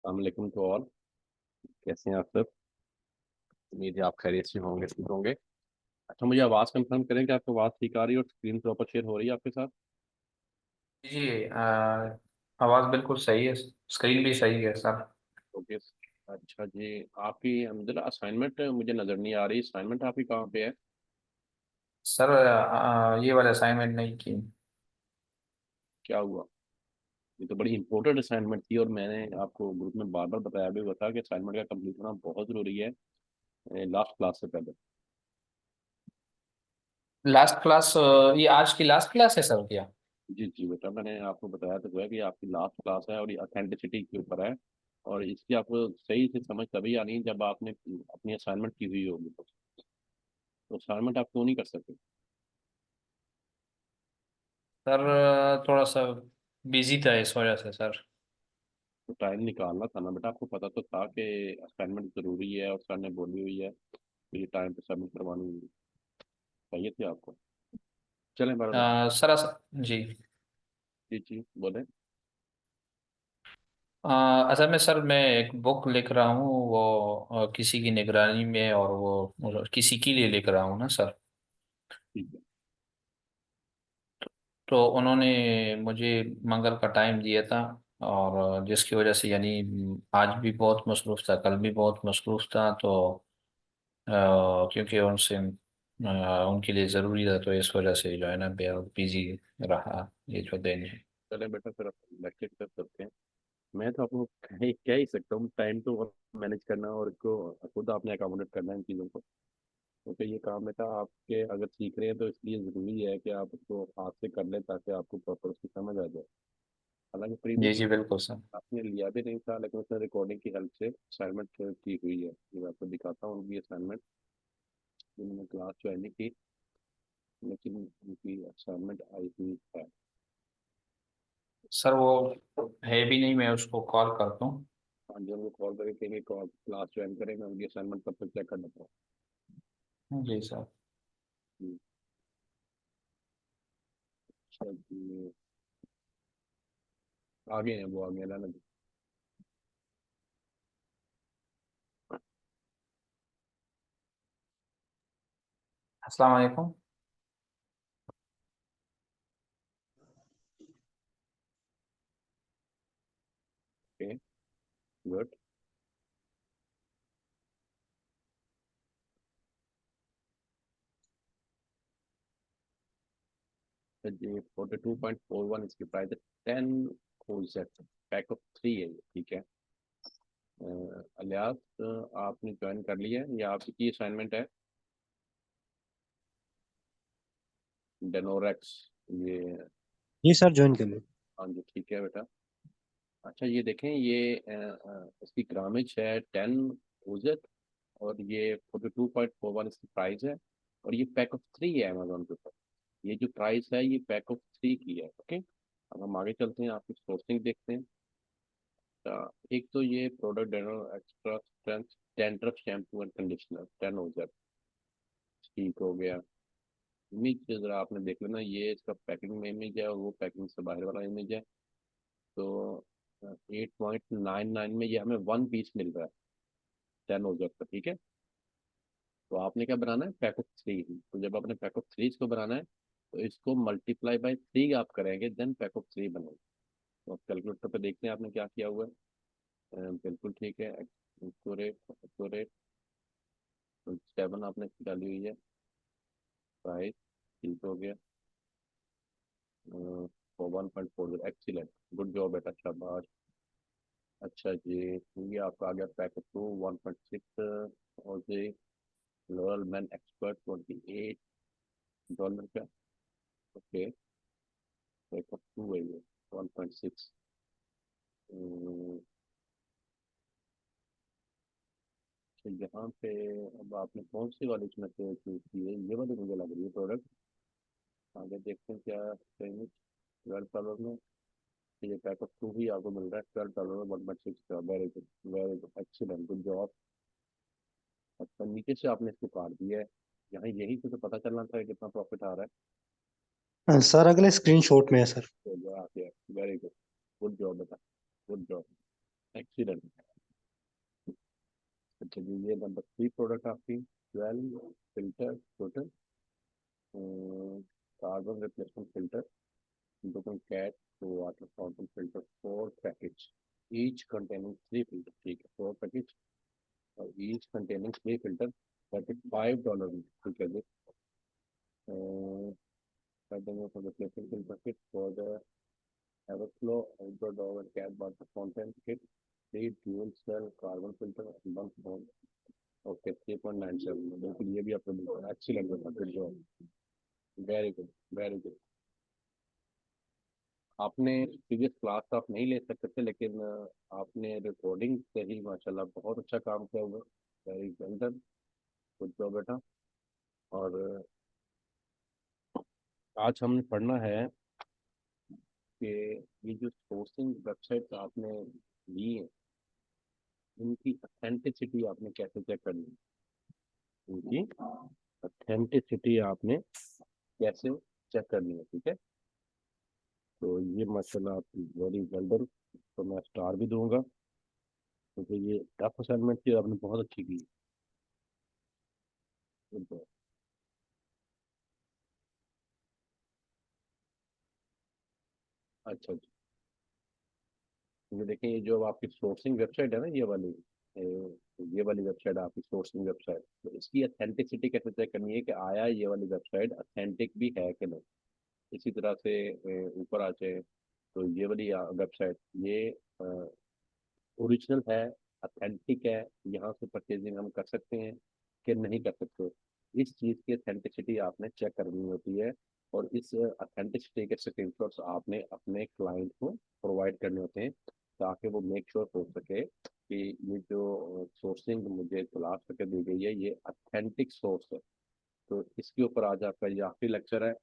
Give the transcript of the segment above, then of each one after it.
अस्सलाम to all. कैसे हैं आप सब? उम्मीद है आप खैरियत से होंगे, ठीक होंगे। अच्छा, मुझे आवाज़ कंफर्म करें कि आपको आवाज़ ठीक आ रही है और स्क्रीन प्रॉपर शेयर हो रही है आपके साथ? जी आवाज़ बिल्कुल सही है। स्क्रीन भी सही है सर। ओके। अच्छा जी। आपकी अलहमदिल्ला असाइनमेंट मुझे नज़र नहीं आ रही। असाइनमेंट आपकी कहाँ पे है? सर ये वाला असाइनमेंट नहीं की। क्या हुआ? ये तो बड़ी इंपॉर्टेंट असाइनमेंट थी और मैंने आपको ग्रुप में बार बार बताया भी हुआ था कि असाइनमेंट का कंप्लीट होना बहुत ज़रूरी है लास्ट क्लास से पहले। लास्ट क्लास ये आज की लास्ट क्लास है सर क्या? जी जी बेटा, मैंने आपको बताया तो हुआ है कि आपकी लास्ट क्लास है और ये अथेंटिसिटी के ऊपर है। और इसकी आपको सही से समझ तभी आनी है जब आपने अपनी असाइनमेंट की हुई होगी। तो असाइनमेंट आप क्यों नहीं कर सकते? सर थोड़ा सा बिजी था इस वजह से सर। तो टाइम निकालना था ना बेटा, आपको पता तो था कि असाइनमेंट ज़रूरी है और सर ने बोली हुई है तो ये टाइम पे सबमिट करवानी चाहिए थी आपको। चलें बराबर। सर जी। जी जी बोलें। असल में सर मैं एक बुक लिख रहा हूँ वो किसी की निगरानी में और वो किसी के लिए लिख रहा हूँ ना सर। ठीक है। तो उन्होंने मुझे मंगल का टाइम दिया था और जिसकी वजह से यानी आज भी बहुत मसरूफ़ था, कल भी बहुत मसरूफ़ था। तो क्योंकि उनसे उनके लिए ज़रूरी था तो इस वजह से जो है ना बेहद बिजी रहा ये जो दिन है। चलें बेटा, फिर लेक्चर कर सकते हैं। मैं तो आपको कह ही सकता हूँ, टाइम तो मैनेज करना और इसको खुद आपने अकोमोडेट करना है इन चीज़ों को। क्योंकि ये काम बेटा आपके अगर सीख रहे हैं तो इसलिए ज़रूरी है कि आप उसको हाथ से कर लें ताकि आपको प्रॉपर उसकी समझ आ जाए। हालांकि जी प्रीवियस जी बिल्कुल सर। आपने लिया भी नहीं था, लेकिन उसने रिकॉर्डिंग की हेल्प से असाइनमेंट की हुई है। ये मैं आपको दिखाता हूँ उनकी असाइनमेंट। जिन्होंने क्लास ज्वाइन नहीं की लेकिन उनकी असाइनमेंट आई हुई है। सर वो है भी नहीं, मैं उसको कॉल करता हूँ। हाँ जी, उनको कॉल करके कहेंगे क्लास ज्वाइन करें, मैं उनकी असाइनमेंट तब तक चेक कर लेता जी सर। हूँ। अच्छा जी। आगे हैं वो, आगे लाना। अस्सलाम वालेकुम। Okay, good. जी 42.41 इसकी प्राइस है। 10 होल सेट, पैक ऑफ 3 है ये, ठीक है। अलियास, आपने ज्वाइन कर लिया है या आपकी असाइनमेंट है? डेनोरेक्स, ये। जी सर, ज्वाइन कर लो। हाँ जी, ठीक है बेटा। अच्छा ये देखें, ये इसकी ग्रामेज है 10 ओजेड और ये 42.41 इसकी प्राइस है। और ये पैक ऑफ 3 है अमेजोन के ऊपर। ये जो प्राइस है ये पैक ऑफ 3 की है, ओके। अब हम आगे चलते हैं, आपकी सोर्सिंग देखते हैं। एक तो ये प्रोडक्ट डेनो extra strength dandruff shampoo and conditioner 10 OZ, ठीक हो गया। इमेज जरा आपने देख लेना, ये इसका पैकिंग में इमेज है और वो पैकिंग से बाहर वाला इमेज है। तो 8.99 में ये हमें वन पीस मिल रहा है 10 ओजेड का, ठीक है। तो आपने क्या बनाना है, पैक ऑफ 3। तो जब आपने पैक ऑफ 3 इसको बनाना है तो इसको मल्टीप्लाई बाय 3 आप करेंगे, देन पैक ऑफ 3 बनेगा। तो कैलकुलेटर पे देखते हैं आपने क्या किया हुआ है। बिल्कुल ठीक है। Accurate accurate. 7 आपने डाली हुई है। प्राइस ठीक हो गया। 1.40, एक्सीलेंट। गुड जॉब बेटा, शाबाश। अच्छा जी, ये आपका आ गया पैकेट टू 1.6 और जी लोअर मैन एक्सपर्ट $28 का। ओके, पैकेट टू है ये 1.6। यहाँ पे अब आपने कौन सी वाली इसमें से चूज की है? ये वाली मुझे लग रही है प्रोडक्ट। आगे देखते हैं क्या चाहिए। $12 में ये पैकेट टू ही आपको मिल रहा है $12 में 1.6 का। Very good, very good, excellent, good job. अच्छा, नीचे से आपने इसको काट दिया है। यहाँ यहीं से तो पता चलना था कितना प्रॉफिट आ रहा है। सर अगले स्क्रीनशॉट में है सर। तो जो आ गया, वेरी गुड, गुड जॉब बेटा, गुड जॉब, एक्सीलेंट। आपकी 12 filter total, carbon replacement filter, broken cat water fountain filter, 4 package, each containing 3 filter, ठीक है 4 package और each containing 3 filter, $35 में, ठीक है जी। कर देंगे for the replacement bucket for the Everflow outdoor dog and cat water fountain kit, 3 dual cell carbon filter and 1 phone, okay 3.97, बिल्कुल ये भी आपको मिल रहा है, अच्छी लग रहा है, good job, very good, very good. आपने प्रीवियस क्लास तो आप नहीं ले सकते थे, लेकिन आपने रिकॉर्डिंग से ही माशाल्लाह बहुत अच्छा काम किया हुआ, very well done, good job बेटा। और आज हमने पढ़ना है कि ये जो सोर्सिंग वेबसाइट आपने ली है, इनकी अथेंटिसिटी आपने कैसे चेक करनी है, इनकी अथेंटिसिटी आपने कैसे चेक करनी है, ठीक है। तो ये माशाल्लाह आपकी वेरी वेल डन, तो मैं स्टार भी दूंगा क्योंकि ये टफ असाइनमेंट थी, आपने बहुत अच्छी की, गुड जॉब। अच्छा, ये देखें, ये जो आपकी सोर्सिंग वेबसाइट है ना, ये वाली वेबसाइट है आपकी सोर्सिंग वेबसाइट, तो इसकी अथेंटिसिटी कैसे चेक करनी है कि आया ये वाली वेबसाइट अथेंटिक भी है कि नहीं। इसी तरह से ऊपर आ जाए तो ये वाली वेबसाइट ये ओरिजिनल है, अथेंटिक है, यहाँ से परचेजिंग हम कर सकते हैं कि नहीं कर सकते। इस चीज़ की अथेंटिसिटी आपने चेक करनी होती है, और इस अथेंटिसिटी के स्क्रीनशॉट्स आपने अपने क्लाइंट को प्रोवाइड करने होते हैं, ताकि वो मेक श्योर हो सके कि ये जो सोर्सिंग मुझे तलाश करके दी गई है ये अथेंटिक सोर्स है। तो इसके ऊपर आज आपका ये आखिरी लेक्चर है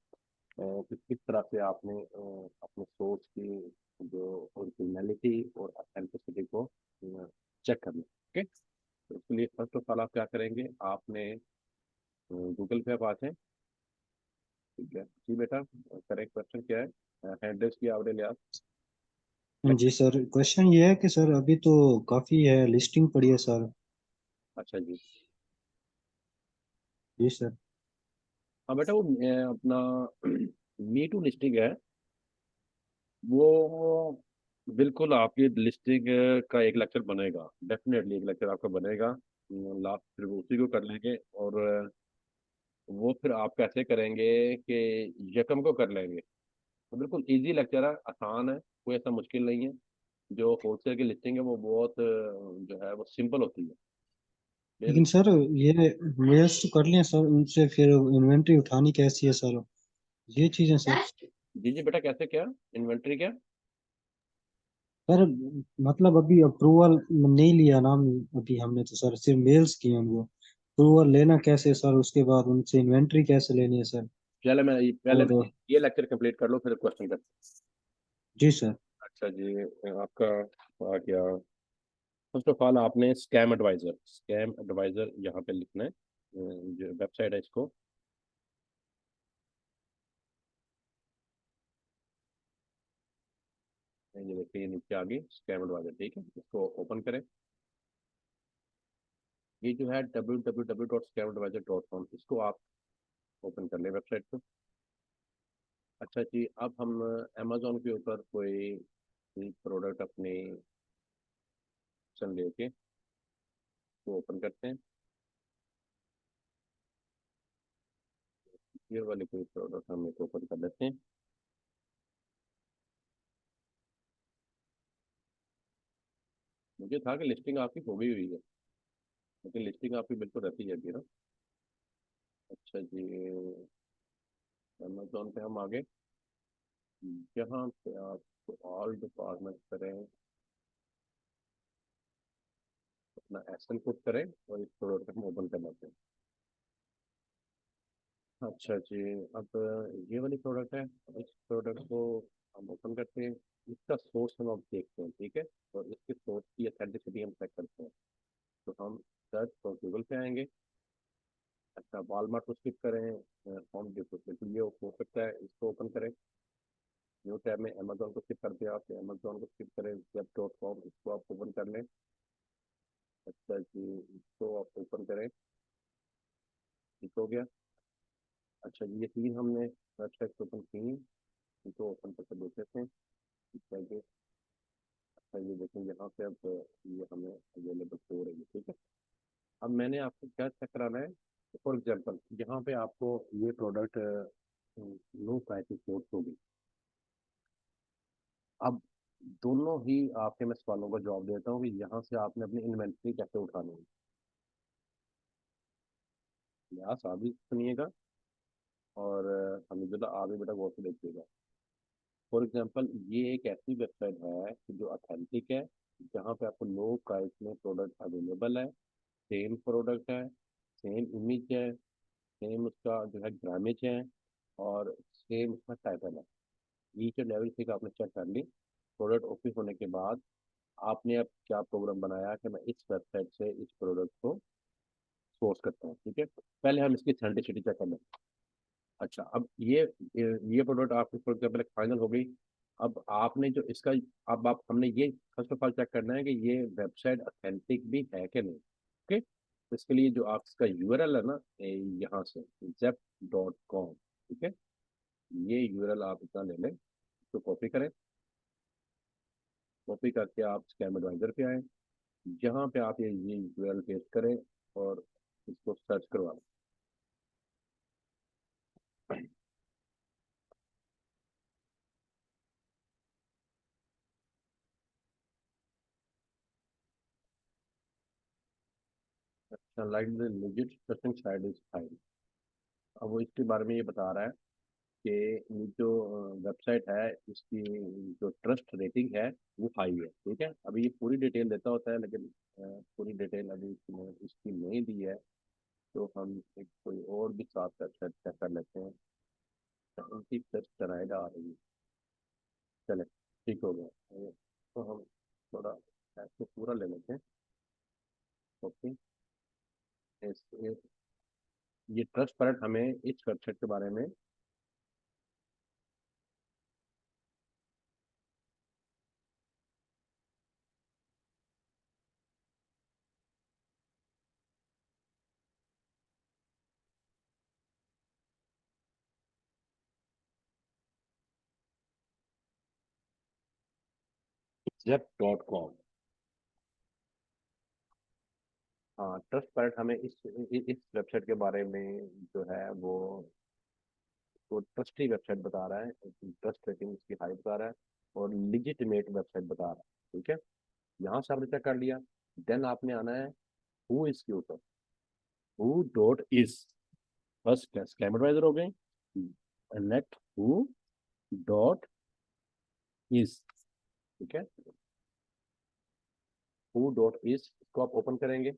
कि किस तरह से आपने अपने सोर्स की जो ओरिजिनलिटी और अथेंटिसिटी को चेक करना है, ओके। तो इसके लिए फर्स्ट ऑफ ऑल आप क्या करेंगे, आपने गूगल पे आप आते हैं, ठीक है जी बेटा। करेक्ट क्वेश्चन क्या है, एड्रेस की आपने लिया। जी सर, क्वेश्चन ये है कि सर अभी तो काफी है, लिस्टिंग पड़ी है सर। अच्छा जी, जी सर। हाँ बेटा वो अपना मी टू लिस्टिंग है, वो बिल्कुल आपकी लिस्टिंग का एक लेक्चर बनेगा, डेफिनेटली एक लेक्चर आपका बनेगा, लास्ट फिर उसी को कर लेंगे। और वो फिर आप कैसे करेंगे कि यकम को कर लेंगे, तो बिल्कुल इजी लेक्चर है, आसान है, कोई ऐसा मुश्किल नहीं है। जो होलसेल की लिस्टिंग है वो बहुत जो है वो सिंपल होती है, लेकिन बिल्कुल। सर ये मेल्स तो कर लिए सर, उनसे फिर इन्वेंट्री उठानी कैसी है सर, ये चीजें सर। जी जी बेटा, कैसे क्या, इन्वेंट्री क्या। सर मतलब अभी अप्रूवल नहीं लिया ना अभी हमने, तो सर सिर्फ मेल्स किए हैं उनको। अप्रूवल लेना कैसे सर, उसके बाद उनसे इन्वेंट्री कैसे लेनी है सर। पहले मैं और ये लेक्चर कंप्लीट कर लो, फिर क्वेश्चन करते जी सर। हैं। अच्छा जी, आपका आ गया। फर्स्ट ऑफ ऑल आपने स्कैम एडवाइजर यहाँ पे लिखना है, जो वेबसाइट है इसको, ये देखिए ये नीचे आ गई स्कैम एडवाइजर, ठीक है, इसको ओपन करें। ये जो है www.scamadvisor.com, इसको आप ओपन कर लें वेबसाइट को। अच्छा जी, अब हम अमेजोन के ऊपर कोई प्रोडक्ट अपने लेके तो ओपन करते हैं। ये वाले कोई प्रोडक्ट हम एक ओपन कर लेते हैं। मुझे था कि लिस्टिंग आपकी हो गई हुई है, लेकिन लिस्टिंग आपकी बिल्कुल रहती है अभी ना। अच्छा जी, अमेजोन पे हम आगे, यहाँ पे आप ऑल डिपार्टमेंट करें, अपना एसएल पुट करें और इस प्रोडक्ट को हम ओपन कर लेते हैं। अच्छा जी, अब ये वाली प्रोडक्ट है, इस प्रोडक्ट को हम ओपन करते हैं, इसका सोर्स हम अब देखते हैं, ठीक है, और इसके सोर्स की अथेंटिसिटी हम चेक करते हैं। तो हम सर्च और गूगल पे आएंगे। अच्छा, वॉलमार्ट को स्किप करें, होम डिपो, बिल्कुल ये हो सकता है, इसको ओपन करें। न्यू टैब में अमेजोन को स्किप करते हैं आप, अमेजोन को स्किप करें, web.com इसको आप ओपन कर लें। अच्छा जी, इसको आप ओपन करें, ठीक हो गया। अच्छा जी, ये 3 हमने वेबसाइट ओपन की, इनको ओपन करके देख लेते हैं ठीक है जी। अच्छा ये देखें यहाँ पे अब ये हमें अवेलेबल हो रही है, ठीक है। अब मैंने आपको क्या चेक कराना है, फॉर एग्जांपल यहाँ पे आपको ये प्रोडक्ट लो प्राइस रिपोर्ट होगी। अब दोनों ही आपके मैं सवालों का जवाब देता हूँ कि यहाँ से आपने अपनी इन्वेंट्री कैसे उठानी है। यहाँ साबित सुनिएगा और हमीदुल्लाह आप भी बेटा गौर से देखिएगा। फॉर एग्जांपल ये एक ऐसी वेबसाइट है कि जो अथेंटिक है, जहाँ पे आपको लो प्राइस में प्रोडक्ट अवेलेबल है, सेम प्रोडक्ट है, सेम इमेज है, सेम उसका जो है ग्रामेज है, और सेम उसका टाइटल है। ईच एंड एवरीथिंग आपने चेक कर ली। प्रोडक्ट ऑफिस होने के बाद आपने अब क्या प्रोग्राम बनाया कि मैं इस वेबसाइट से इस प्रोडक्ट को सोर्स करता हूँ, ठीक है। पहले हम इसकी ऑथेंटिसिटी चेक कर लें। अच्छा, अब ये प्रोडक्ट आपकी फॉर एग्जाम्पल फाइनल हो गई। अब आपने जो इसका, अब आप हमने ये फर्स्ट ऑफ ऑल चेक करना है कि ये वेबसाइट ऑथेंटिक भी है कि नहीं, ओके। तो इसके लिए जो आप इसका यूआरएल है ना, यहाँ से zep.com, ठीक है। ये यूआरएल आप इतना ले लें, तो कॉपी करें। कॉपी करके आप स्कैम एडवाइजर पे आए, जहाँ पे आप ये यूआरएल पेस्ट करें और इसको सर्च करवा लें। अच्छा, like the legit trusting site is fine। अब वो इसके बारे में ये बता रहा है कि ये जो वेबसाइट है इसकी जो ट्रस्ट रेटिंग है वो हाई है, ठीक है। अभी ये पूरी डिटेल देता होता है, लेकिन पूरी डिटेल अभी इसने इसकी नहीं दी है। तो हम एक कोई और भी साथ वेबसाइट चेक कर लेते हैं, उनकी ट्रस्ट कराएगा आ रही है। चले, ठीक हो गया। तो हम थोड़ा ऐसे पूरा ले लेते हैं। ओके, ये ट्रस्ट पर हमें इस वेबसाइट के बारे में zep.com। हाँ, ट्रस्ट पर हमें इस वेबसाइट के बारे में जो है वो ट्रस्टी वेबसाइट बता रहा है, ट्रस्ट रेटिंग इसकी हाई बता रहा है, और लिजिटिमेट वेबसाइट बता रहा है, ठीक है। यहाँ से आपने चेक कर लिया। देन आपने आना है हु इज के ऊपर, who dot is. First scam adviser हो गए, नेक्स्ट हु डॉट इज, ठीक है। हु डॉट इज इसको आप ओपन करेंगे,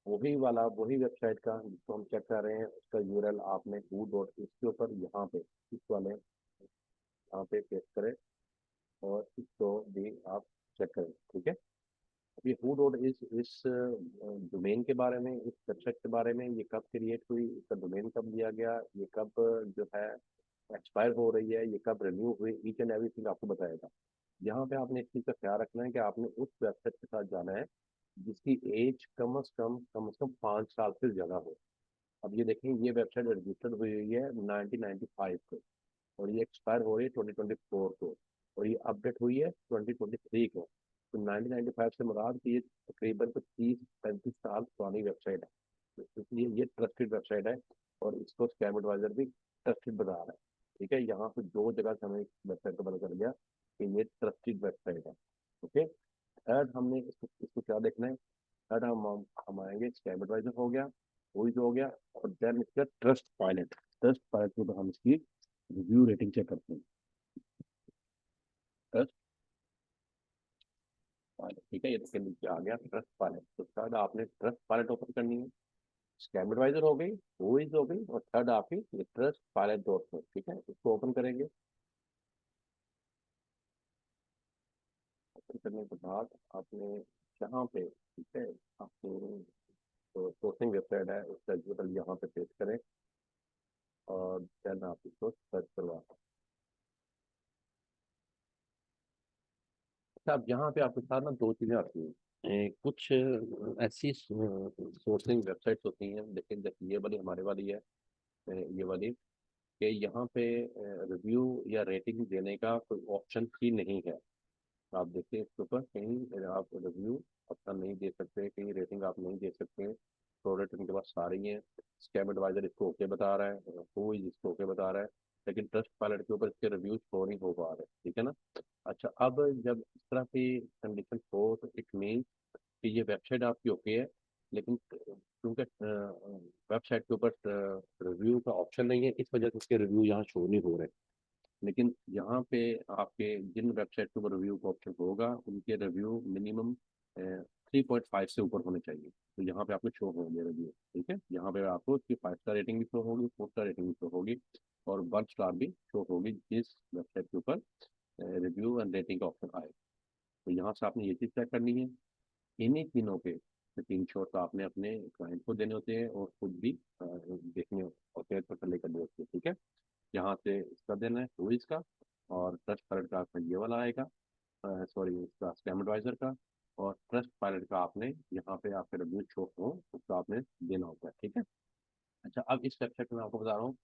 वही वेबसाइट का जिसको हम चेक कर रहे हैं उसका यूआरएल आपने हु डॉट इज के ऊपर यहाँ पे इस वाले यहाँ पे पेस्ट करें, और इसको भी आप चेक करें, ठीक है। ये हु डॉट इस डोमेन के बारे में, इस वेबसाइट के बारे में, ये कब क्रिएट हुई, इसका डोमेन कब लिया गया, ये कब जो है एक्सपायर हो रही है, ये कब रिन्यू हुई, ईच एंड एवरीथिंग आपको बताएगा। यहाँ पे आपने इस चीज़ का ख्याल रखना है कि आपने उस वेबसाइट के साथ जाना है जिसकी एज कम से कम 5 साल से ज़्यादा हो। अब ये देखें, ये वेबसाइट रजिस्टर्ड हुई हुई है 1995 को, और ये एक्सपायर हो रही है 2024 को, और ये अपडेट हुई है 2023 को। तो 1995 से मुराद कि ये तकरीबन 30-35 साल पुरानी वेबसाइट है। तो इसलिए ये ट्रस्टेड वेबसाइट है, और इसको स्कैम एडवाइजर भी ट्रस्टेड बता रहा है, ठीक है। यहाँ पे 2 जगह से हमें वेबसाइट का पता चल गया कि ये ट्रस्टेड वेबसाइट है, ओके। थर्ड हमने इसको क्या देखना है, थर्ड हम आएंगे, स्कैम एडवाइजर हो गया, वही जो हो गया, और देन इसका ट्रस्ट पायलट। ट्रस्ट पायलट में तो हम इसकी रिव्यू रेटिंग चेक करते हैं। ट्रस्ट पायलट, ठीक है, ये इसके नीचे आ गया ट्रस्ट पायलट। तो थर्ड आपने ट्रस्ट पायलट ओपन करनी है। स्कैम एडवाइजर हो गई, वो इज हो गई, और थर्ड आपकी ये ट्रस्ट पायलट डॉट कॉम, ठीक है। इसको ओपन करेंगे। ओपन करने के बाद आपने यहाँ पे, ठीक है, आपने तो सोर्सिंग वेबसाइट है उसका यूआरएल यहाँ पे पेस्ट करें, और देन आप इसको सर्च करवा। अच्छा, अब यहाँ पे आपके साथ ना 2 चीज़ें आती हैं। कुछ ऐसी सोर्सिंग वेबसाइट्स होती हैं, लेकिन जैसे ये वाली हमारे वाली है, ये वाली, कि यहाँ पे रिव्यू या रेटिंग देने का कोई ऑप्शन ही नहीं है। आप देखिए इसके ऊपर कहीं आप रिव्यू अपना नहीं दे सकते, कहीं रेटिंग आप नहीं दे सकते। प्रोडक्ट इनके पास सारे ही हैं। स्कैम एडवाइजर इसको ओके बता रहा है, कोई इसको ओके बता रहा है, लेकिन ट्रस्ट पायलट के ऊपर इसके रिव्यू शो नहीं हो पा रहे, ठीक है ना। अच्छा, अब जब इस तरह की कंडीशन हो तो इट मीन कि ये वेबसाइट आपकी ओके है, लेकिन क्योंकि वेबसाइट के ऊपर रिव्यू का ऑप्शन नहीं है, इस वजह से उसके रिव्यू यहाँ शो नहीं हो रहे। लेकिन यहाँ पे आपके जिन वेबसाइट के ऊपर रिव्यू का ऑप्शन होगा उनके रिव्यू मिनिमम 3.5 से ऊपर होने चाहिए, तो यहाँ पे आपको शो होंगे रिव्यू, ठीक है। यहाँ पे आपको उसकी 5 स्टार रेटिंग भी शो होगी, 4 स्टार रेटिंग भी शो होगी, और 1 स्टार भी शो होगी जिस वेबसाइट के ऊपर रिव्यू एंड रेटिंग का ऑप्शन आए। तो यहाँ से आपने ये चीज़ चेक करनी है। इन्हीं तीनों के तीन शॉट आपने अपने क्लाइंट को देने होते हैं और खुद भी देखने होते हैं, तो लेकर दे होते हैं, ठीक है। यहाँ से इसका देना है तो इसका, और ट्रस्ट पायलट का आपका ये वाला आएगा, सॉरी इसका स्कैम एडवाइजर का, और ट्रस्ट पायलट का आपने यहाँ पे आपके रिव्यू शो हो उसका आपने देना होता है, ठीक है। अच्छा, अब इस वेबसाइट में आपको बता रहा हूँ,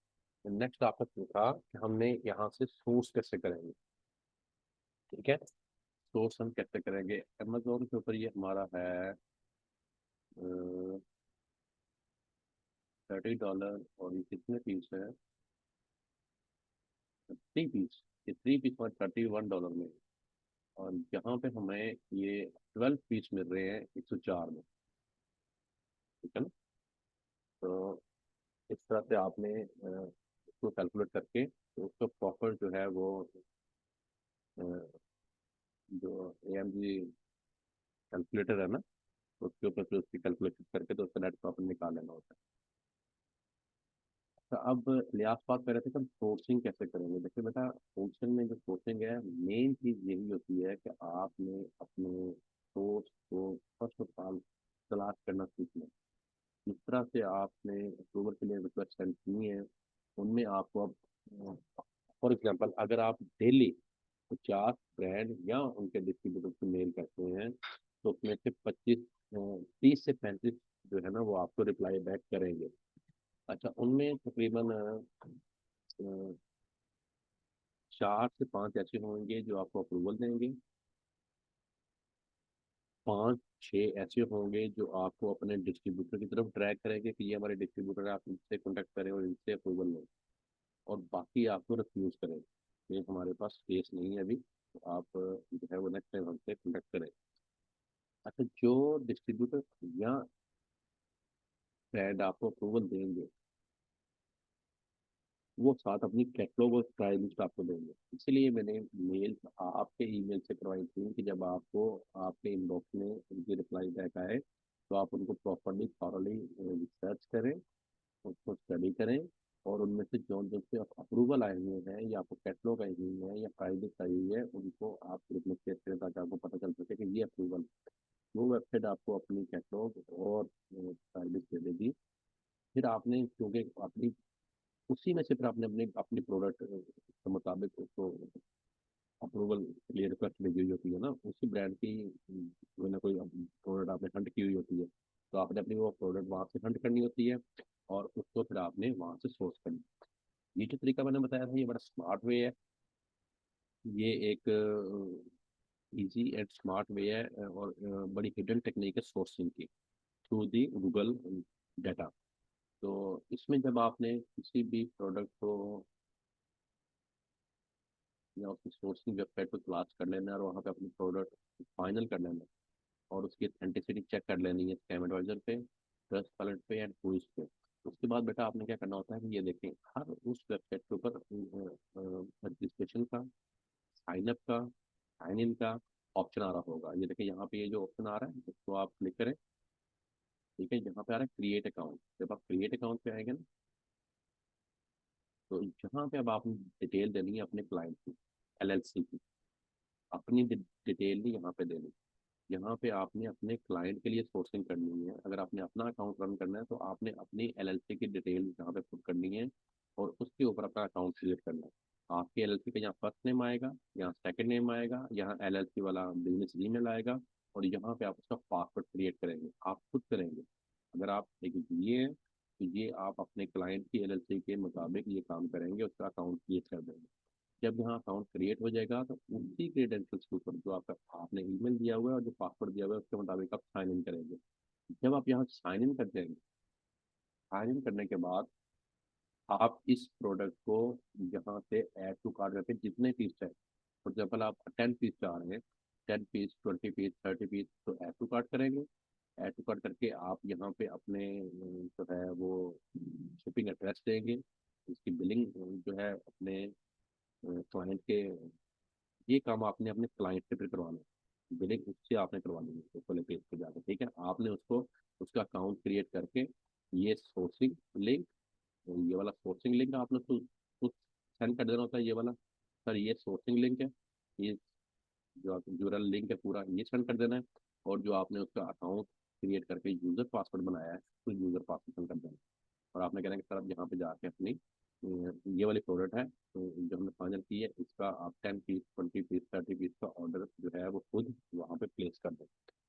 नेक्स्ट आपका था कि हमने यहाँ से सोर्स कैसे करेंगे, ठीक है। सोर्स हम कैसे करेंगे, अमेजोन के ऊपर ये हमारा है $30, और ये कितने पीस है, 3 पीस। ये 3 पीस में $31 में, और यहाँ पे हमें ये 12 पीस मिल रहे हैं 104 में, ठीक है ना। तो इस तरह से आपने इसको कैलकुलेट करके तो उसका प्रॉपर जो है वो अ, जो AMG कैलकुलेटर है ना, तो उसके ऊपर फिर उसकी कैलकुलेशन करके तो उसका नेट प्रॉफिट निकाल लेना होता है। तो अब लिहाज बात कर रहे थे कि हम सोर्सिंग कैसे करेंगे। देखिए बेटा, सोर्सिंग में जो सोर्सिंग है, मेन चीज़ यही होती है कि आपने अपने सोर्स को फर्स्ट ऑफ ऑल तलाश करना सीखना है। जिस तरह से आपने अक्टूबर के लिए रिक्वेस्ट सेंड की है, उनमें आपको अब फॉर एग्जांपल अगर आप डेली 50 ब्रांड या उनके डिस्ट्रीब्यूटर को मेल करते हैं, तो उसमें से 30 से 35 जो है ना वो आपको रिप्लाई बैक करेंगे। अच्छा, उनमें तकरीबन 4 से 5 ऐसे होंगे जो आपको अप्रूवल देंगे, 5-6 ऐसे होंगे जो आपको अपने डिस्ट्रीब्यूटर की तरफ ड्रैग करेंगे कि ये हमारे डिस्ट्रीब्यूटर है, आप इनसे कॉन्टैक्ट करें और इनसे अप्रूवल लें, और बाकी आपको रिफ्यूज़ करें, ये हमारे पास केस नहीं है अभी, तो आप जो है वो नेक्स्ट टाइम हमसे कॉन्टैक्ट करें। अच्छा, जो डिस्ट्रीब्यूटर या ब्रांड आपको अप्रूवल देंगे, वो साथ अपनी कैटलॉग और प्राइस लिस्ट आपको देंगे। इसलिए मैंने मेल आपके ईमेल से करवाई थी कि जब आपको आपके इनबॉक्स में उनकी रिप्लाई बैक आए तो आप उनको प्रॉपरली थॉरली रिसर्च करें, उसको स्टडी करें, और उनमें से जो जो से अप्रूवल आए हुए हैं या आपको कैटलॉग आई हुई है या प्राइस लिस्ट आई हुई है उनको आप ग्रुप में शेयर करें, ताकि आपको पता चल सके कि ये अप्रूवल, वो वेबसाइट आपको अपनी कैटलॉग और प्राइस लिस्ट दे देगी। फिर आपने क्योंकि अपनी उसी में से फिर आपने अपने अपने प्रोडक्ट के मुताबिक उसको अप्रूवल के लिए रिक्वेस्ट भेजी हुई होती है ना, उसी ब्रांड की कोई ना कोई प्रोडक्ट आपने हंट की हुई होती है, तो आपने अपनी वो प्रोडक्ट वहाँ से हंट करनी होती है, और उसको फिर आपने वहाँ से सोर्स करनी। ये जो तरीका मैंने बताया था ये बड़ा स्मार्ट वे है, ये एक इजी एंड स्मार्ट वे है, और बड़ी हिडन टेक्निक है सोर्सिंग की थ्रू दी गूगल डाटा। तो इसमें जब आपने किसी भी प्रोडक्ट को या उसकी सोर्सिंग वेबसाइट को तलाश कर लेना है और वहाँ पे अपनी प्रोडक्ट फाइनल कर लेना है, और उसकी अथेंटिसिटी चेक कर लेनी है स्कैम एडवाइजर पे, ट्रस्ट पायलट पे एंड क्रूज पे। उसके बाद बेटा आपने क्या करना होता है कि ये देखें हर उस वेबसाइट के ऊपर रजिस्ट्रेशन का, साइन अप का, साइन इन का ऑप्शन आ रहा होगा। ये देखें यहाँ पे ये जो ऑप्शन आ रहा है इसको आप क्लिक करें, ठीक है। यहाँ पे आ रहा है क्रिएट अकाउंट, जब आप क्रिएट अकाउंट पे आएंगे ना, तो यहाँ पे अब आपने डिटेल देनी है अपने क्लाइंट की, LLC की, अपनी डिटेल भी यहाँ पे देनी। यहाँ पे आपने अपने क्लाइंट के लिए सोर्सिंग करनी है। अगर आपने अपना अकाउंट रन करना है तो आपने अपनी LLC की डिटेल यहाँ पे पुट करनी है, और उसके ऊपर अपना अकाउंट क्रिएट करना है। आपके LLC का यहाँ फर्स्ट नेम आएगा, यहाँ सेकंड नेम आएगा, यहाँ LLC वाला बिजनेस ईमेल आएगा, और यहाँ पे आप उसका पासवर्ड क्रिएट करेंगे, आप खुद करेंगे। अगर आप एक बीए हैं तो ये आप अपने क्लाइंट की एलएलसी के मुताबिक ये काम करेंगे, उसका अकाउंट क्रिएट कर देंगे। जब यहाँ अकाउंट क्रिएट हो जाएगा तो उसी क्रेडेंशियल्स के ऊपर जो आपका आपने ईमेल दिया हुआ है और जो पासवर्ड दिया हुआ है उसके मुताबिक आप साइन इन करेंगे। जब आप यहाँ साइन इन कर देंगे, साइन इन करने के बाद आप इस प्रोडक्ट को यहाँ से ऐड टू कार्ट करके जितने पीस चाहे, फॉर एग्जाम्पल आप 10 पीस चाह रहे हैं, 10 पीस, 20 पीस, 30 पीस, तो ऐड टू कार्ट करेंगे। ऐड टू कार्ट करके आप यहाँ पे अपने जो है वो शिपिंग एड्रेस देंगे, इसकी बिलिंग जो है अपने क्लाइंट के, ये काम आपने अपने क्लाइंट से फिर करवाना है, बिलिंग उससे आपने करवानी है उसको पेज पे जाकर, ठीक है। आपने उसको उसका अकाउंट क्रिएट करके ये सोर्सिंग लिंक, ये वाला सोर्सिंग लिंक आपने उसको सेंड कर देना होता है, ये वाला सर ये सोर्सिंग लिंक है, ये जो आप यूरल लिंक है पूरा ये सेंड कर देना है। और जो आपने उसका अकाउंट क्रिएट करके यूजर पासवर्ड बनाया है तो यूजर पासवर्ड सेंड कर देना है। और आपने कहना है कि सर आप यहाँ पे जाके अपनी ये वाली प्रोडक्ट है तो जो हमने फाइनल की है इसका आप 10 पीस, 20 पीस, 30 पीस का ऑर्डर जो है वो खुद वहाँ पे प्लेस कर दें।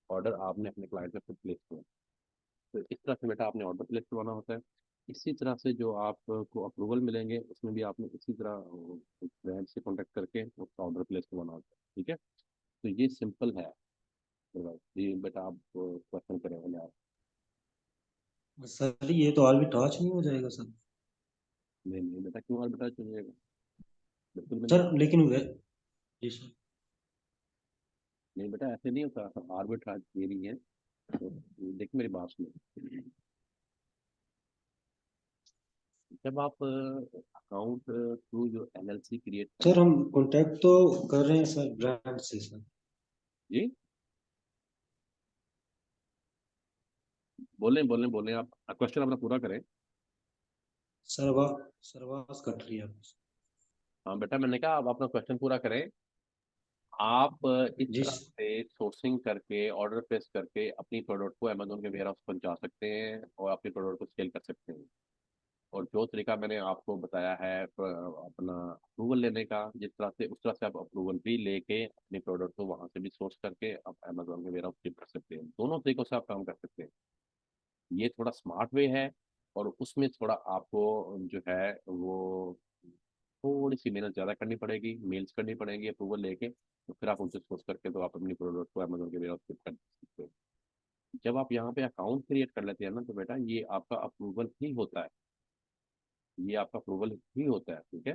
ऑर्डर आपने अपने क्लाइंट पे खुद प्लेस किया, तो इस तरह से बेटा आपने ऑर्डर प्लेस करवाना होता है। इसी तरह से जो आपको अप्रूवल मिलेंगे उसमें भी आपने इसी तरह ब्रांड से कॉन्टेक्ट करके उसका ऑर्डर प्लेस करवाना होता है, ठीक है। तो ये सिंपल है। तो ये बेटा आप क्वेश्चन करेंगे आप। सर ये तो आर्बिट्राज नहीं हो जाएगा सर? नहीं नहीं बेटा, क्यों और बेटा चलिएगा, बिल्कुल भी नहीं। सर लेकिन वे जी सर। नहीं बेटा ऐसे नहीं होता, आर्बिट्राज ये नहीं है। तो देखिए मेरी बात सुनो, जब आप अकाउंट थ्रू जो एलएलसी क्रिएट सर करेंगे। हम कांटेक्ट तो कर रहे हैं सर ब्रांड से सर। जी बोलें बोलें बोलें, आप क्वेश्चन अपना पूरा करें। सरवा सरवास कट रही है आपकी। हाँ बेटा मैंने कहा आप अपना क्वेश्चन पूरा करें। आप इस जी तरह से सोर्सिंग करके ऑर्डर प्लेस करके अपनी प्रोडक्ट को अमेजोन के वेयर हाउस पहुंचा सकते हैं और अपनी प्रोडक्ट को सेल कर सकते हैं। और जो तरीका मैंने आपको बताया है अपना अप्रूवल लेने का, जिस तरह से उस तरह से आप अप्रूवल भी लेके अपनी प्रोडक्ट को वहां से भी सोर्स करके आप अमेजोन के वेयर हाउस शिप कर सकते हैं। दोनों तरीकों से आप काम कर सकते हैं। ये थोड़ा स्मार्ट वे है और उसमें थोड़ा आपको जो है वो थोड़ी सी मेहनत ज़्यादा करनी पड़ेगी, मेल्स करनी पड़ेंगी अप्रूवल लेके, तो फिर आप उनसे सोच करके तो आप अपनी प्रोडक्ट को अमेजोन के वेयर शिप कर सकते हैं। जब आप यहाँ पे अकाउंट क्रिएट कर लेते हैं ना तो बेटा ये आपका अप्रूवल ही होता है, ये आपका अप्रूवल ही होता है, ठीक है।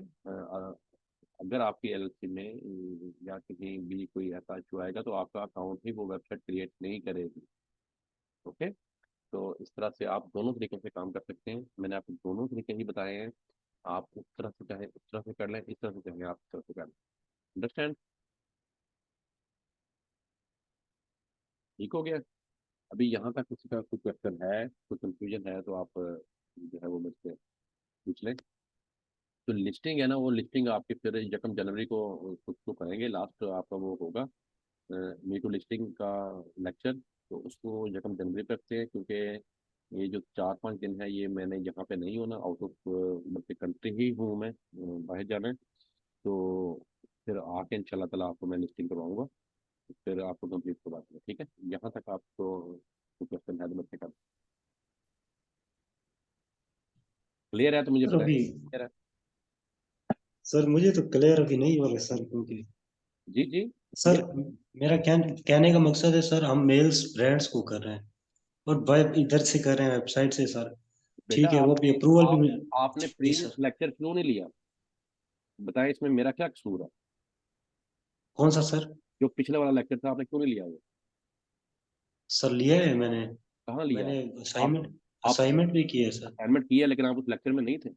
अगर आपकी एलएलसी में या कहीं भी कोई ऐसा इशू आएगा तो आपका अकाउंट ही वो वेबसाइट क्रिएट नहीं करेगी, ओके। तो इस तरह से आप दोनों तरीके से काम कर सकते हैं, मैंने आपको दोनों तरीके ही बताए हैं। आप उस तरह से चाहें उस तरह से कर लें, इस तरह से चाहें आप इस तरह से कर लें। अंडरस्टैंड? ठीक हो गया? अभी यहाँ तक किसी का कुछ क्वेश्चन है, कुछ कंफ्यूजन है तो आप जो है वो मुझसे पूछ लें। तो लिस्टिंग है ना, वो लिस्टिंग आपके फिर 1 जनवरी को खुद को करेंगे, लास्ट आपका वो होगा मी टू लिस्टिंग का लेक्चर। तो उसको 1 जनवरी पे रखते हैं क्योंकि ये जो 4-5 दिन है ये मैंने यहाँ पे नहीं होना, आउट ऑफ मतलब कंट्री ही हूँ मैं, बाहर जाना है। तो फिर आके इंशाल्लाह ताला आपको मैं लिस्टिंग करवाऊंगा, फिर आपको कंप्लीट करवा दूंगा, ठीक है। यहाँ तक आपको क्वेश्चन है तो बच्चे का क्लियर है तो मुझे सर बताएं, अभी क्लियर है? सर मुझे तो क्लियर अभी नहीं हो रहा सर, क्योंकि जी जी सर क्लियर। मेरा कहने का मकसद है सर, हम मेल्स ब्रांड्स को कर रहे हैं और वेब इधर से कर रहे हैं वेबसाइट से सर। बेटा ठीक है, वो आपने भी अप्रूवल भी आपने जी प्रीवियस सर। लेक्चर क्यों नहीं लिया, बताएं इसमें मेरा क्या कसूर है। कौन सा सर? जो पिछले वाला लेक्चर था आपने क्यों नहीं लिया वो, सर लिया है मैंने। कहाँ लिया है? मैंने आप असाइनमेंट आप असाइनमेंट भी किया है सर। असाइनमेंट किया लेकिन आप उस लेक्चर में नहीं थे,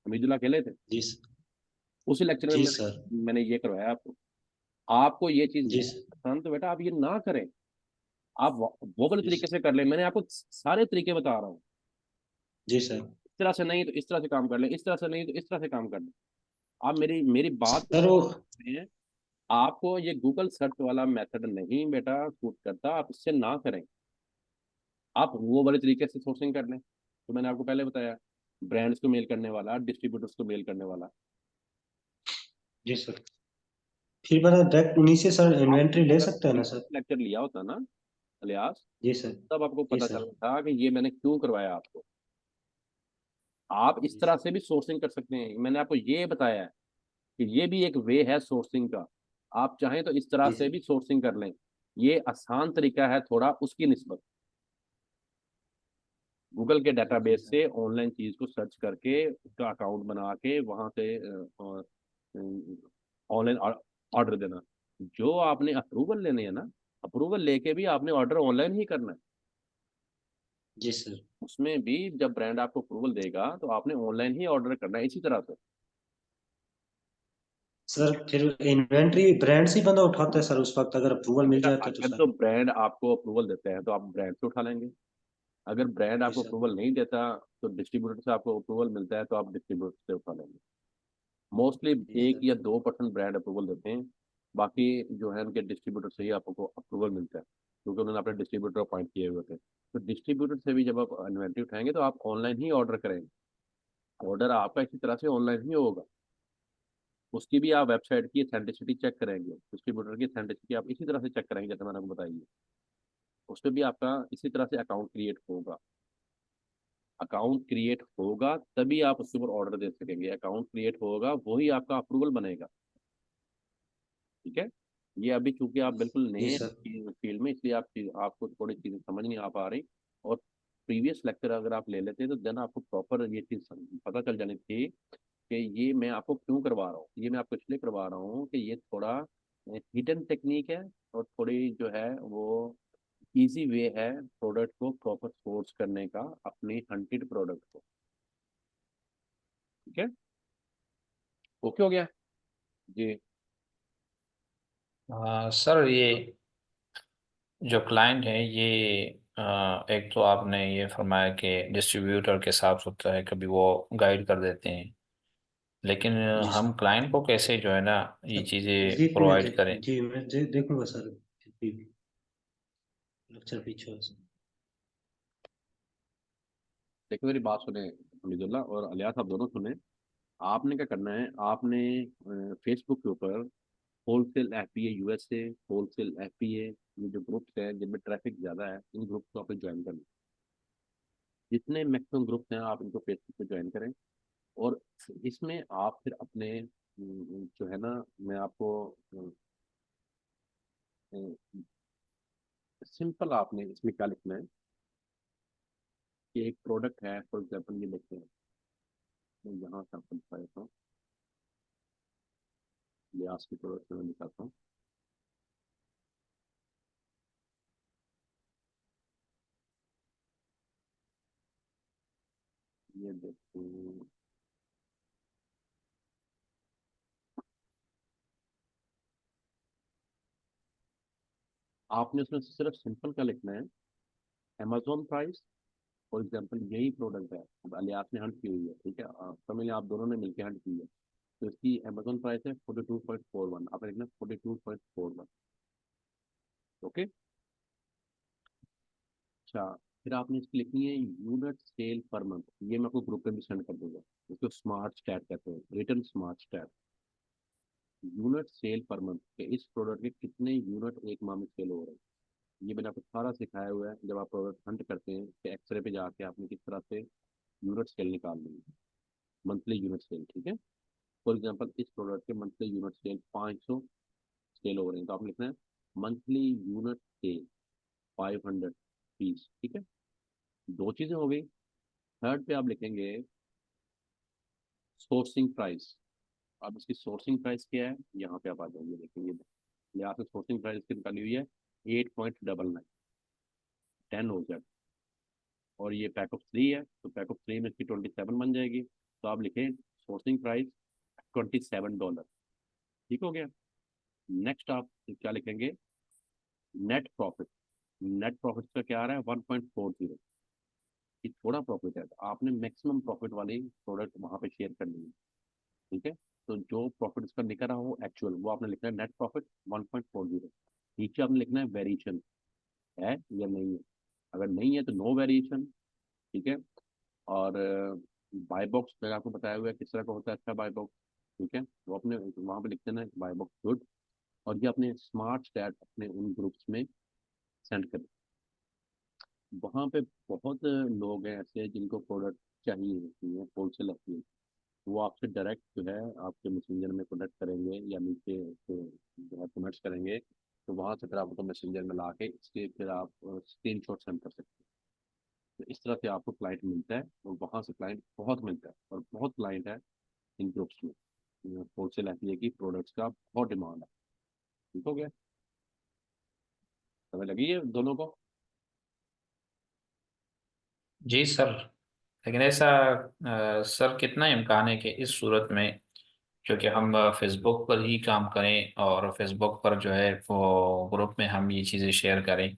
हमीदुल्लाह अकेले थे। जी उसी लेक्चर में जी मैंने सर। मैंने ये करवाया आपको। आपको ये चीज जी नहीं सर। पसंद तो बेटा आप ये ना करें, आप वो वाले जी तरीके से कर लें। मैंने आपको सारे तरीके बता रहा हूँ, जी सर। इस तरह से नहीं तो इस तरह से काम कर लें, इस तरह से नहीं तो इस तरह से काम कर लें। आप मेरी मेरी बात को सर वो समझते हैं। आपको ये गूगल सर्च वाला मेथड नहीं बेटा सूट करता, आप इससे ना करें, आप वो वाले तरीके से सोर्सिंग कर लें। तो मैंने आपको पहले बताया, ब्रांड्स को मेल करने वाला, डिस्ट्रीब्यूटर्स को मेल करने वाला। जी सर। फिर बता डायरेक्ट उन्हीं से सर इन्वेंट्री ले सकते हैं ना सर? लेक्चर लिया होता ना अलियास, जी सर। तब आपको जी पता सर। चलता था कि ये मैंने क्यों करवाया आपको। आप इस जी तरह सर। से भी सोर्सिंग कर सकते हैं, मैंने आपको ये बताया है कि ये भी एक वे है सोर्सिंग का। आप चाहें तो इस तरह जी से सर। भी सोर्सिंग कर लें, ये आसान तरीका है थोड़ा उसकी निस्बत। गूगल के जी डेटाबेस सर। से ऑनलाइन चीज को सर्च करके उसका अकाउंट बना के वहां से ऑनलाइन ऑर्डर देना। जो आपने अप्रूवल लेने हैं ना, अप्रूवल लेके भी आपने ऑर्डर ऑनलाइन ही करना है। जी सर। उसमें भी जब ब्रांड आपको अप्रूवल देगा तो आपने ऑनलाइन ही ऑर्डर करना है इसी तरह से। सर फिर इन्वेंट्री ब्रांड से ही बंदा उठाता है सर उस वक्त, अगर अप्रूवल मिल अगर जाता है तो अगर सर? तो ब्रांड आपको अप्रूवल देते हैं तो आप ब्रांड से उठा लेंगे। अगर ब्रांड जी आपको सर। अप्रूवल नहीं देता तो डिस्ट्रीब्यूटर से आपको अप्रूवल मिलता है तो आप डिस्ट्रीब्यूटर से उठा लेंगे। मोस्टली जी 1 या 2% ब्रांड अप्रूवल देते हैं, बाकी जो है उनके डिस्ट्रीब्यूटर से ही आपको अप्रूवल मिलता है, क्योंकि उन्होंने अपने डिस्ट्रीब्यूटर अपॉइंट किए हुए थे। तो डिस्ट्रीब्यूटर से भी जब आप इन्वेंट्री उठाएंगे तो आप ऑनलाइन ही ऑर्डर करेंगे। ऑर्डर आपका इसी तरह से ऑनलाइन ही होगा। उसकी भी आप वेबसाइट की अथेंटिसिटी चेक करेंगे, डिस्ट्रीब्यूटर की अथेंटिसिटी आप इसी तरह से चेक करेंगे जैसे मैंने आपको बताई है। उस पर भी आपका इसी तरह से अकाउंट क्रिएट होगा। अकाउंट क्रिएट होगा तभी आप उसके ऊपर ऑर्डर दे सकेंगे। अकाउंट क्रिएट होगा वही आपका अप्रूवल बनेगा। ठीक है। ये अभी चूंकि आप बिल्कुल नए जी हैं सर। फील्ड में, इसलिए आपको थोड़ी चीजें समझ नहीं आ पा रही। और प्रीवियस लेक्चर अगर आप ले लेते तो देन आपको प्रॉपर ये चीज पता चल जानी थी कि ये मैं आपको क्यों करवा रहा हूँ। ये मैं आपको इसलिए करवा रहा हूँ कि ये थोड़ा हिडन टेक्निक है और थोड़ी जो है वो इजी वे है प्रोडक्ट को प्रॉपर सोर्स करने का, अपनी हंटेड प्रोडक्ट को। ठीक है। ओके हो गया जी। सर ये जो क्लाइंट है ये एक तो आपने ये फरमाया कि डिस्ट्रीब्यूटर के साथ होता है, कभी वो गाइड कर देते हैं, लेकिन जी हम सर। क्लाइंट को कैसे जो है ना ये सर चीज़ें एक मिनट, प्रोवाइड करें। जी मैं देखूंगा सर। लेक्चर पीछे है सर। देखो मेरी बात सुने, हमीदुल्ला और अलियास आप दोनों सुने। आपने क्या करना है, आपने फेसबुक के ऊपर wholesale FPA USA, wholesale FPA, ये जो ग्रुप्स हैं जिनमें ट्रैफिक ज़्यादा है, इन ग्रुप्स को आपने ज्वाइन करना। जितने मैक्सिमम ग्रुप्स हैं आप इनको फेसबुक पे ज्वाइन करें। और इसमें आप फिर अपने जो है ना, मैं आपको सिंपल आपने इसमें क्या लिखना है कि एक प्रोडक्ट है, फॉर एग्जाम्पल ये लिखते हैं, मैं यहाँ से आपको दिखा देता हूँ, लिहाज की प्रोडक्ट में दिखाता हूँ। ये देखो, आपने उसमें से सिर्फ सिंपल क्या लिखना है, अमेजोन प्राइस। फॉर एग्जाम्पल यही प्रोडक्ट है, अब अलियास ने हंट की हुई है, ठीक है, समझ लिया आप दोनों ने मिलकर हंट की है। तो इसकी अमेजोन प्राइस है 42.41, आपने लिखना 42.41। ओके। अच्छा, फिर आपने इसकी लिखनी है यूनिट सेल पर मंथ। ये मैं आपको ग्रुप पे भी सेंड कर दूंगा। इसको स्मार्ट स्टैट कहते हैं, return smart stat. Unit sale पर मंथ के इस प्रोडक्ट के कितने यूनिट एक माह में सेल हो रहे हैं, ये मैंने आपको सारा सिखाया हुआ है। जब आप प्रोडक्ट हंट करते हैं कि एक्सरे पे जाके आपने किस तरह से यूनिट सेल निकालनी है, मंथली यूनिट सेल। ठीक है। फॉर एग्जांपल इस प्रोडक्ट के मंथली यूनिट सेल 500 सेल हो रहे हैं, तो आपने लिखना है मंथली यूनिट सेल 500 पीस। ठीक है। दो चीजें हो गई। थर्ड पे आप लिखेंगे सोर्सिंग प्राइस। अब इसकी सोर्सिंग प्राइस क्या है, यहाँ पे आप आ जाएंगे, देखेंगे यहाँ पे सोर्सिंग प्राइस की निकाली हुई है 8.99, 10 हो जाए। और ये पैक ऑफ 3 है, तो पैक ऑफ 3 में इसकी 27 बन जाएगी, तो आप लिखें सोर्सिंग प्राइस $27। ठीक हो गया। नेक्स्ट आप क्या लिखेंगे, नेट प्रॉफिट। नेट प्रॉफिट का क्या आ रहा है 1.40। ये थोड़ा प्रॉफिट है, तो आपने मैक्सिमम प्रॉफिट वाली प्रोडक्ट वहाँ पे शेयर करनी है। ठीक है। तो जो प्रॉफिट इसका निकल रहा हो एक्चुअल, वो आपने लिखना है नेट प्रॉफिट 1.40। नीचे आपने लिखना है वेरिएशन है या नहीं है। अगर नहीं है तो नो वेरिएशन। ठीक है। और बाय बॉक्स मैंने आपको बताया हुआ है किस तरह का होता है अच्छा बाय बॉक्स। ठीक है। वो अपने वहाँ पे लिख देना है बाय बॉक्स गुड। ये अपने स्मार्ट स्टैट अपने उन ग्रुप्स में सेंड करें। वहाँ पे बहुत लोग हैं ऐसे जिनको प्रोडक्ट चाहिए होती है, होलसेल होती है, वो आपसे डायरेक्ट जो है आपके मैसेंजर में कनेक्ट करेंगे या नीचे जो है कमेंट्स करेंगे, तो वहाँ से फिर आपको मैसेंजर में ला के इसके फिर आप स्क्रीन शॉट सेंड कर सकते हैं। तो इस तरह से आपको क्लाइंट मिलता है, और वहाँ से क्लाइंट बहुत मिलता है, और बहुत क्लाइंट है इन ग्रुप्स में। होलसेल एफपीए की प्रोडक्ट्स का बहुत डिमांड है। ठीक हो गया, समझ लगी है दोनों को? जी सर। लेकिन ऐसा सर कितना इम्कान है कि इस सूरत में, क्योंकि हम फेसबुक पर ही काम करें और फेसबुक पर जो है वो ग्रुप में हम ये चीज़ें शेयर करें,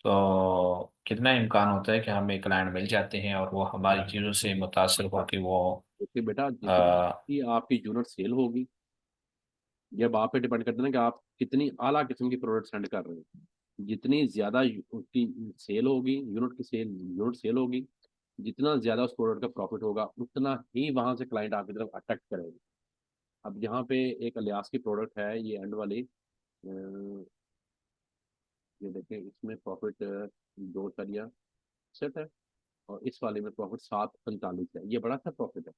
तो कितना इम्कान होता है कि हमें क्लाइंट मिल जाते हैं और वो हमारी चीज़ों से मुतासर होकर वो देखिए बेटा, अ, जितनी आपकी यूनिट सेल होगी, जब आप पे डिपेंड करता है ना कि आप कितनी आला किस्म की प्रोडक्ट सेंड कर रहे हैं। जितनी ज्यादा उसकी सेल होगी, यूनिट सेल होगी, जितना ज्यादा उस प्रोडक्ट का प्रॉफिट होगा, उतना ही वहां से क्लाइंट आपकी तरफ अट्रैक्ट करेगा। अब यहाँ पे एक अलियास की प्रोडक्ट है, ये एंड वाली, ये देखें, इसमें प्रॉफिट 2 सेट है, और इस वाले में प्रॉफिट 7:45 है। ये बड़ा अच्छा प्रॉफिट है।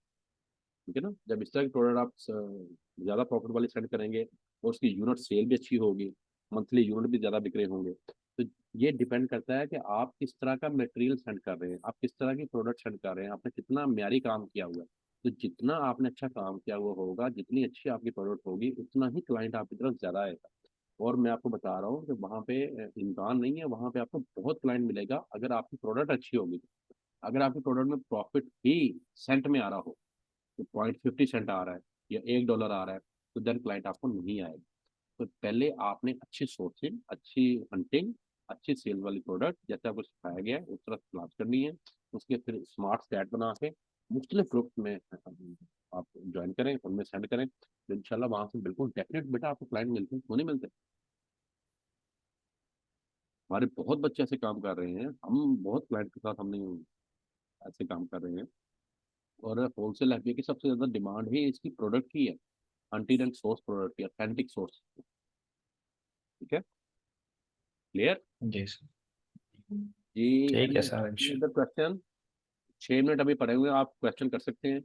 ठीक है ना? जब इस तरह की प्रोडक्ट आप ज़्यादा प्रॉफिट वाली सेंड करेंगे, और उसकी यूनिट सेल भी अच्छी होगी, मंथली यूनिट भी ज़्यादा बिक रहे होंगे, तो ये डिपेंड करता है कि आप किस तरह का मटेरियल सेंड कर रहे हैं, आप किस तरह की प्रोडक्ट सेंड कर रहे हैं, आपने कितना म्यारी काम किया हुआ है। तो जितना आपने अच्छा काम किया हुआ होगा, जितनी अच्छी आपकी प्रोडक्ट होगी, उतना ही क्लाइंट आपकी तरफ ज़्यादा आएगा। और मैं आपको बता रहा हूँ कि वहाँ पे इम्कान नहीं है, वहाँ पे आपको बहुत क्लाइंट मिलेगा अगर आपकी प्रोडक्ट अच्छी होगी। अगर आपकी प्रोडक्ट में प्रॉफिट ही सेंट में आ रहा हो, तो 0.50 सेंट आ रहा है या $1 आ रहा है, तो देन क्लाइंट आपको नहीं आएगा। तो पहले आपने अच्छी सोर्सिंग, अच्छी हंटिंग, अच्छी सेल वाली प्रोडक्ट जैसे आपको सिखाया गया है उस तरह तलाश करनी है। उसके फिर स्मार्ट स्टैट बना के मुख्तलिफ ग्रुप में आप ज्वाइन करें, उनमें सेंड करें, तो इंशाल्लाह वहां से बिल्कुल डेफिनेट बेटा आपको क्लाइंट मिलते हैं, क्यों नहीं मिलते? हमारे बहुत बच्चे ऐसे काम कर रहे हैं, हम बहुत क्लाइंट के साथ हमने ऐसे काम कर रहे हैं। और होलसेल एफपीए की सबसे ज्यादा डिमांड ही इसकी प्रोडक्ट की है, हंटेड एंड सोर्स प्रोडक्ट की, ऑथेंटिक सोर्स। ठीक है, क्लियर? जी सर। जी। ठीक है any sir. Other question? 6 minute अभी पड़े हुए हैं, आप क्वेश्चन कर सकते हैं।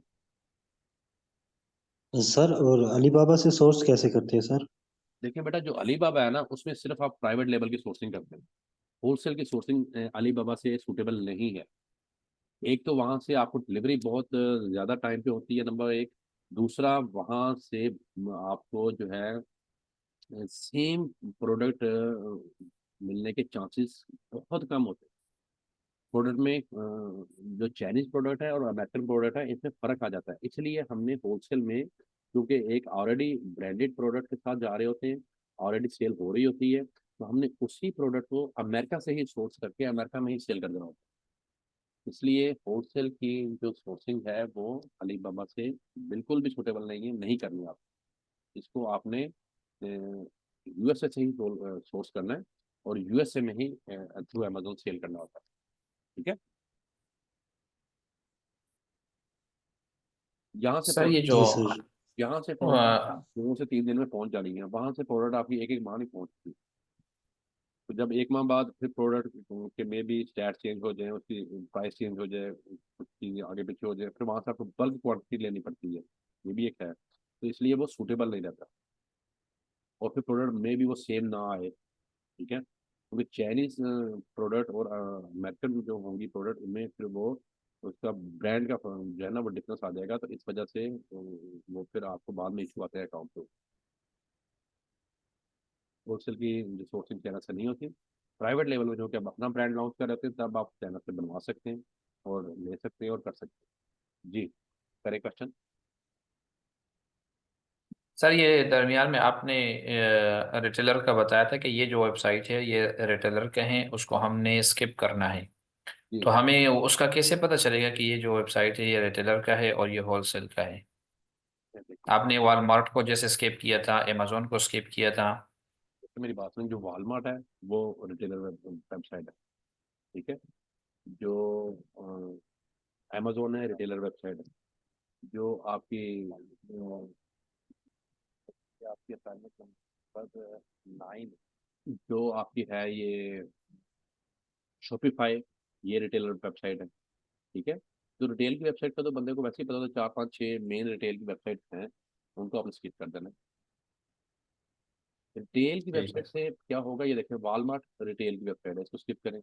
सर, और अलीबाबा से सोर्स कैसे करते हैं सर? देखिए बेटा, जो अलीबाबा है ना, उसमें सिर्फ आप प्राइवेट लेवल की सोर्सिंग करते हैं। होलसेल की सोर्सिंग अलीबाबा से सूटेबल नहीं है। एक तो वहां से आपको डिलीवरी बहुत ज्यादा टाइम पे होती है, नंबर एक। दूसरा, वहां से आपको जो है सेम प्रोडक्ट मिलने के चांसेस बहुत कम होते हैं। प्रोडक्ट में जो चाइनीज प्रोडक्ट है और अमेरिकन प्रोडक्ट है, इसमें फर्क आ जाता है। इसलिए हमने होलसेल में, क्योंकि एक ऑलरेडी ब्रांडेड प्रोडक्ट के साथ जा रहे होते हैं, ऑलरेडी सेल हो रही होती है, तो हमने उसी प्रोडक्ट को अमेरिका से ही सोर्स करके अमेरिका में ही सेल कर देना होता है। इसलिए होलसेल की जो सोर्सिंग है वो अलीबाबा से बिल्कुल भी सूटेबल नहीं है, नहीं करनी आप। इसको आपने यूएसए से ही सोर्स करना है, और यूएसए में ही थ्रू अमेजोन सेल करना होता है। ठीक है? यहाँ से सर ये जो जी सर। यहाँ से प्रोडक्ट अ, 2 से 3 दिन में पहुंच जानी है, वहां से प्रोडक्ट आपकी एक एक माह नहीं पहुंचती। तो जब एक माह बाद फिर प्रोडक्ट के में भी स्टैट चेंज हो जाए, उसकी प्राइस चेंज हो जाए, उसकी आगे पीछे हो जाए, फिर वहां से आपको बल्क क्वांटिटी लेनी पड़ती है। ये भी एक है, तो इसलिए वो सूटेबल नहीं रहता, और फिर प्रोडक्ट में भी वो सेम ना आए। ठीक है, क्योंकि चाइनीज प्रोडक्ट और अमेरिकन जो होंगी प्रोडक्ट, उनमें फिर वो उसका ब्रांड का जो है ना वो डिफरेंस आ जाएगा, तो इस वजह से वो फिर आपको बाद में इशू आते हैं अकाउंट पे। होलसेल की जो सोर्सिंग चाइना से नहीं होती। प्राइवेट लेवल में जो कि आप अपना ब्रांड लॉन्च कर रहे थे, तब आप चाइना से बनवा सकते हैं और ले सकते हैं और कर सकते हैं। जी, करे क्वेश्चन। सर ये दरमियान में आपने रिटेलर का बताया था कि ये जो वेबसाइट है ये रिटेलर का है, उसको हमने स्किप करना है। जी, तो हमें उसका कैसे पता चलेगा कि ये जो वेबसाइट है ये रिटेलर का है और ये होलसेल का है? देखिए, आपने वॉलमार्ट को जैसे स्किप किया था, अमेजोन को स्किप किया था। तो मेरी बात सुन, जो वॉलमार्ट है वो रिटेलर वेबसाइट है। ठीक है, जो अमेजोन है रिटेलर वेबसाइट है। जो आपकी आपकी assignment नंबर 9 जो आपकी है ये शॉपिफाई, ये रिटेलर वेबसाइट है। ठीक है, तो रिटेल की वेबसाइट का तो बंदे को वैसे ही पता था, 4 5 6 मेन रिटेल की वेबसाइट हैं, उनको आपने स्किप कर देना है। रिटेल की ठीक है। वेबसाइट से क्या होगा, ये देखें, वॉलमार्ट रिटेल की वेबसाइट है, इसको स्किप करें।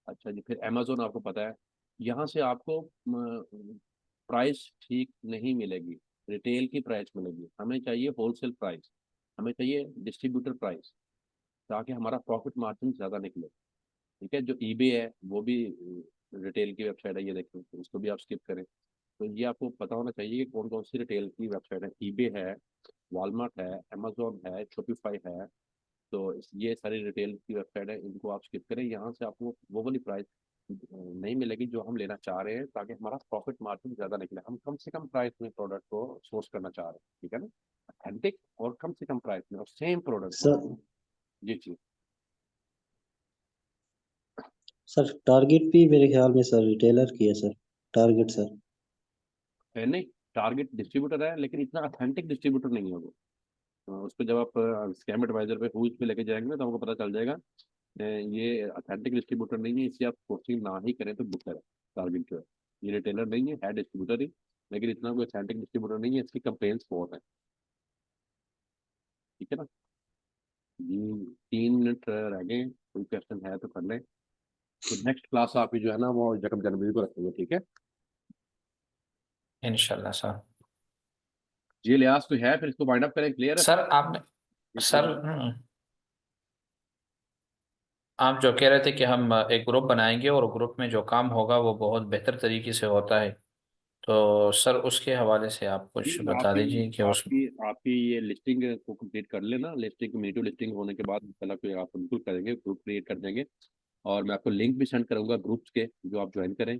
अच्छा जी, फिर अमेजोन आपको पता है, यहाँ से आपको प्राइस ठीक नहीं मिलेगी, रिटेल की प्राइस मिलेगी, हमें चाहिए होलसेल प्राइस, हमें चाहिए डिस्ट्रीब्यूटर प्राइस, ताकि हमारा प्रॉफिट मार्जिन ज़्यादा निकले। ठीक है, जो ईबे है वो भी रिटेल की वेबसाइट है, ये देखें, तो उसको भी आप स्किप करें। तो ये आपको पता होना चाहिए कि कौन कौन सी रिटेल की वेबसाइट है, ईबे है, वॉलमार्ट है, अमेजोन है, शॉपिफाई है। तो ये सारी रिटेल की वेबसाइट है, इनको आप स्किप करें, यहाँ से आपको वो वाली प्राइस नहीं मिलेगी जो हम लेना चाह रहे हैं, ताकि हमारा प्रॉफिट मार्जिन ज़्यादा निकले। हम कम से कम प्राइस में प्रोडक्ट को सोर्स करना चाह रहे हैं, ठीक है ना, अथेंटिक और कम से कम प्राइस में और सेम प्रोडक्ट को। सर जी जी। सर टारगेट भी मेरे ख्याल में सर रिटेलर की है सर, टारगेट सर। है नहीं, टारगेट डिस्ट्रीब्यूटर है, लेकिन इतना अथेंटिक डिस्ट्रीब्यूटर नहीं है वो। उस पर जब आप स्कैम एडवाइजर पे हुई पे लेके जाएंगे ना, तो आपको पता चल जाएगा ये अथेंटिक डिस्ट्रीब्यूटर नहीं है, इससे आप सोर्सिंग ना ही करें तो बेहतर है। टारगेट जो है, ये रिटेलर नहीं है डिस्ट्रीब्यूटर ही, लेकिन इतना कोई अथेंटिक डिस्ट्रीब्यूटर नहीं है, इसकी कंप्लेंट्स बहुत है। ठीक है ना जी। 3 मिनट रह गए, कोई क्वेश्चन है तो कर लें, तो नेक्स्ट क्लास आपकी जो है ना वो जब जनवरी को रखेंगे, ठीक है। इंशाल्लाह सर। ये लिहाज तो है, फिर इसको वाइंड अप करें, क्लियर है। सर आपने जी सर आप जो कह रहे थे कि हम एक ग्रुप बनाएंगे और ग्रुप में जो काम होगा वो बहुत बेहतर तरीके से होता है, तो सर उसके हवाले से आप कुछ बता आपकी दीजिए कि उस। आपकी आपकी ये लिस्टिंग को कंप्लीट कर लेना, लिस्टिंग मीटू लिस्टिंग होने के बाद पहला कोई आप बिल्कुल करेंगे, ग्रुप क्रिएट कर देंगे, और मैं आपको लिंक भी सेंड करूंगा ग्रुप्स के, जो आप ज्वाइन करें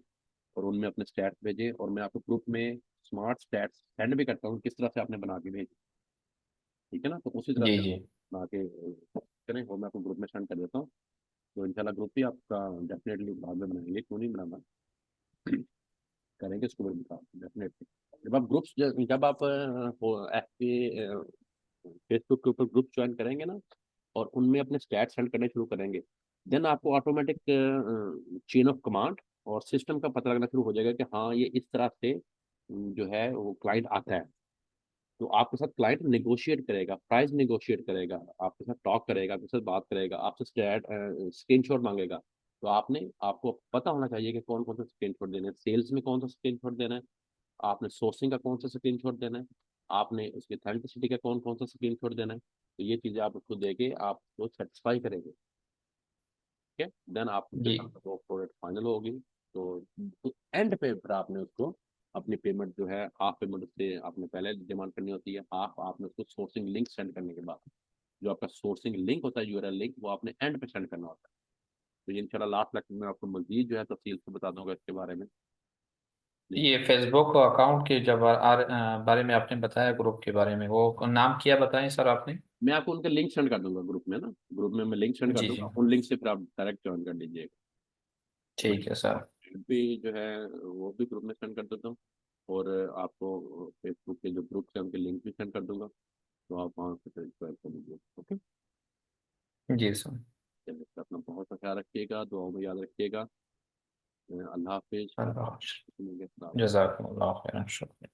और उनमें अपने स्टैट्स भेजें, और मैं आपको ग्रुप में स्मार्ट स्टैट्स सेंड भी करता हूँ, किस तरह से आपने बना के भेजें। ठीक है ना, तो उसी तरह जी से जी। बना के करें, और मैं आपको ग्रुप में सेंड कर देता हूँ। तो इंशाल्लाह ग्रुप भी आपका डेफिनेटली बाद में बनाएंगे, क्यों नहीं बनाना, करेंगे इसको भी डेफिनेटली। जब आप ग्रुप्स जब आप फेसबुक के ऊपर ग्रुप ज्वाइन करेंगे ना, और उनमें अपने स्टैट सेंड करने शुरू करेंगे, देन आपको ऑटोमेटिक चेन ऑफ कमांड और सिस्टम का पता लगना शुरू हो जाएगा कि हाँ ये इस तरह से जो है वो क्लाइंट आता है। तो आपके साथ क्लाइंट नेगोशिएट करेगा, प्राइस नेगोशिएट करेगा, आपके साथ टॉक करेगा, आपके साथ बात करेगा, आपसे स्क्रीनशॉट मांगेगा। तो आपको पता होना चाहिए कि कौन कौन सा स्क्रीनशॉट देना है, सेल्स में कौन सा स्क्रीनशॉट देना है, आपने सोर्सिंग का कौन सा स्क्रीनशॉट देना है, आपने उसकी ऑथेंटिसिटी का कौन कौन सा स्क्रीनशॉट देना है। तो ये चीज़ें आप उसको देके आपको सेटिस्फाई करेंगे, ठीक है, देन आपके जी साथ वो प्रोडक्ट फाइनल होगी। तो एंड पे फिर आपने उसको अपनी पेमेंट जो है, हाफ पेमेंट उससे आपने पहले डिमांड करनी होती है, हाफ आपने उसको सोर्सिंग लिंक सेंड करने के बाद, जो आपका सोर्सिंग लिंक होता है, यूआरएल लिंक, वो आपने एंड पे सेंड करना होता है। तो ये इंशाल्लाह लास्ट लेक्चर में आपको मजीद जो है तफसील से बता दूंगा इसके बारे में। ये फेसबुक अकाउंट के जब बारे में आपने बताया, ग्रुप के बारे में, वो नाम क्या बताएं सर आपने। मैं आपको उनके लिंक सेंड कर दूंगा ग्रुप में ना, ग्रुप में मैं लिंक सेंड कर जी जी। दूंगा, उन लिंक से फिर आप डायरेक्ट ज्वाइन कर लीजिएगा। तो मैं ठीक है सर। भी जो है वो भी ग्रुप में सेंड कर देता हूँ, और आपको फेसबुक के जो ग्रुप है उनके लिंक भी सेंड कर दूंगा, तो आप वहाँ से ज्वाइन कर लीजिए। ओके, जी सर। चलिए, तो अपना बहुत सा ख्याल रखिएगा, दुआओं में याद रखिएगा। अल्लाह हाफिज। अल्लाह। मिलेंगे। जज़ाकमुल्लाह खैरन। शुक्रिया।